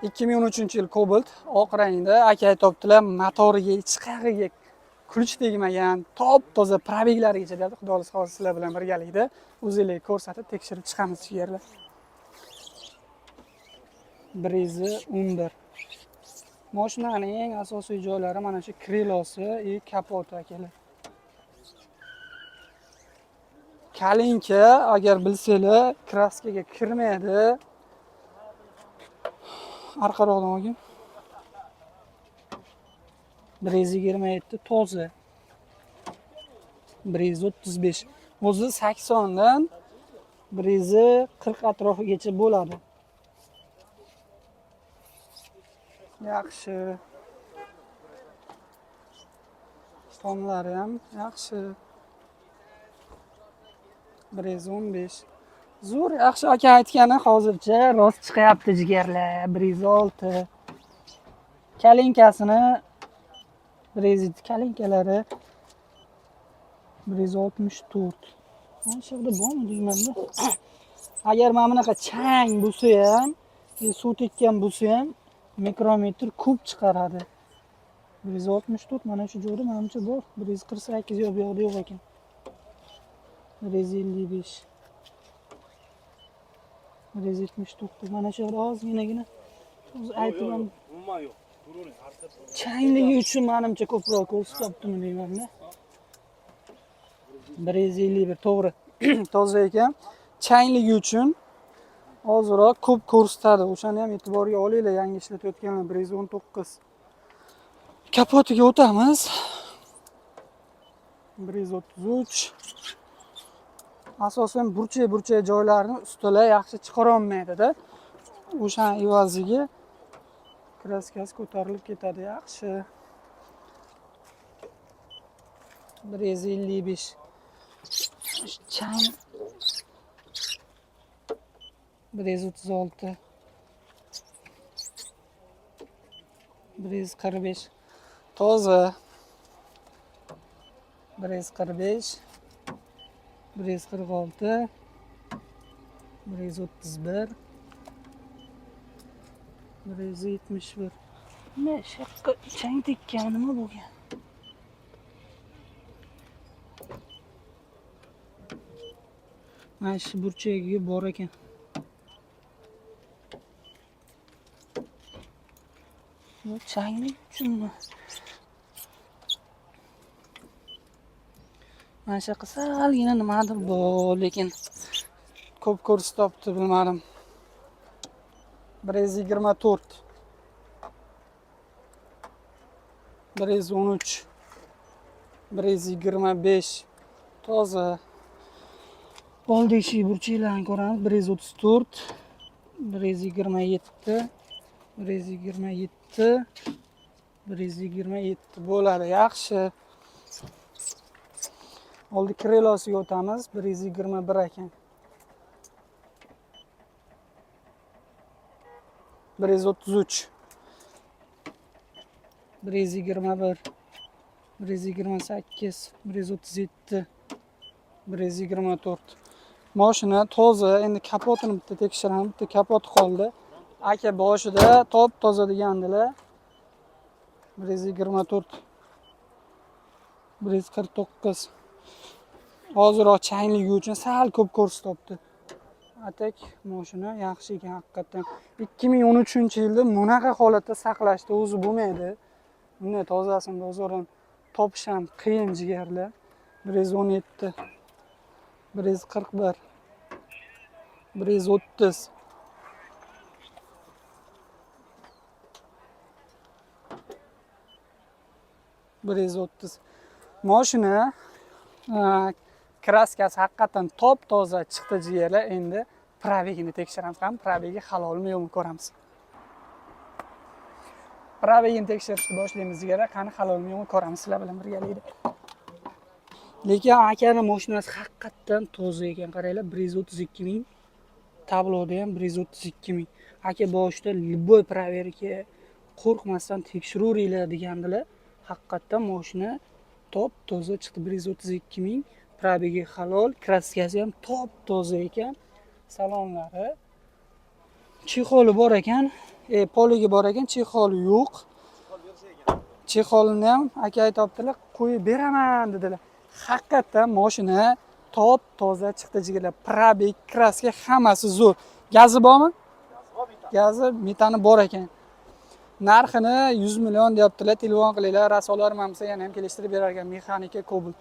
2013-yil Cobalt oq rangda aka aytibdilar, motoriga hech qayerga kuch tegmagan, top toza probeglarigacha dedi. Xudo xohlasa sizlar bilan birgalikda o'zingizga ko'rsatib tekshirib chiqamiz shu yerda. 111. Mashinaning eng asosiy joylari mana shu krilosi va kapoti akalar. Kalinka agar bilsanglar kraskaga kirmaydi. Arqaroqdan olgin. 127 toza. 135. O'zi 80 dan 140 atrofigacha bo'ladi. Yaxshi. Tomlari ham yaxshi. 115. Zo'r, yaxshi aka aytgani hozircha rost chiqyapti jigarlar. 106. Kalinkasini 107 kalinkalari 164. Mana shu yerda bormi deymanda. Agar mana bunaqa chang bo'lsa ham, suv tekkan bo'lsa ham mikrometr kub chiqaradi. 164 mana shu joyda menimcha bor. 148 yo'q, bu yoqda yo'q ekan. 155. 179. Mana shu yerda ozginagina o'zi aytgan umuman yo'q. Changligi uchun menimcha ko'proq ko'rsatibdimi deymanda. 151 to'g'ri. Toza ekan. Changligi uchun ozroq ko'p ko'rsatadi. O'shani ham e'tiborga olinglar, yangi ishlatayotganlar. 119. Kapotiga o'tamiz. 133. Asosan burchak joylarini ustalar yaxshi chiqara olmaydi-da. O'sha evaziga kraskasi ko'tarilib ketadi, yaxshi. 155. Chang 136. 145. Toza 145. 146. 131. 171. Ne şakka chang tekkan nima bo'lgan? Mana shu burchagiga bor ekan. Bu changlik uchunmi? Mana shu qisalgina nimadir bor, lekin ko'p ko'rsatibdi, bilmadim. 124. 113. 125. Toza. Oldingi burchaklarni ko'ramiz. 134. 127. 127. 127 bo'ladi, yaxshi. Oldi krilosiga o'tamiz. 121 ekan. 133. 121. 128. 137. 124. Mashina toza. Endi kapotini bitta tekshiramiz. Bitta kapot qoldi. Aka boshida top toza degandilar. 124. 149. Hozirroq changligi uchun sal ko'p ko'rsatibdi. Atak mashina yaxshi ekan haqiqatan. 2013-yilda bunaqa holatda saqlashda o'zi bo'lmaydi. Bunday tozasini bozordan topish ham qiyin jigarlar. 117. 141. 130. 130. Mashina kraskasi haqiqatan top toza chiqdi jigarlar. Endi probegini tekshiramiz. Ham probegi halolmi yo'qmi ko'ramiz. Probegini tekshirishni boshlaymiz jigarlar. Qani halolmi yo'qmi ko'ramiz sizlar bilan birgalikda. Lekin akaning mashinasi haqiqatan toza ekan. Qaranglar, 132 ming. Tabloda ham 132 ming. Aka boshida liboy proverka qo'rqmasdan tekshiravringlar degandilar. Haqiqatan mashina top toza chiqdi. 132 ming. Probegi halol, kraskasi ham top toza ekan. Salonlari chexoli bor ekan. Poliga bor ekan, chexoli yo'q. Chexolni ham aka aytibdilar, qo'yib beraman dedilar. Haqiqatan mashina top toza chiqdi jigarlar. Probeg, kraska hammasi zo'r. Gazi bormi? Gazi metani bor ekan. Narxini 100 million deyaptilar. Telefon qilinglar, rasolar mamsa yana ham kelishtirib berar ekan. Mexanika Cobalt.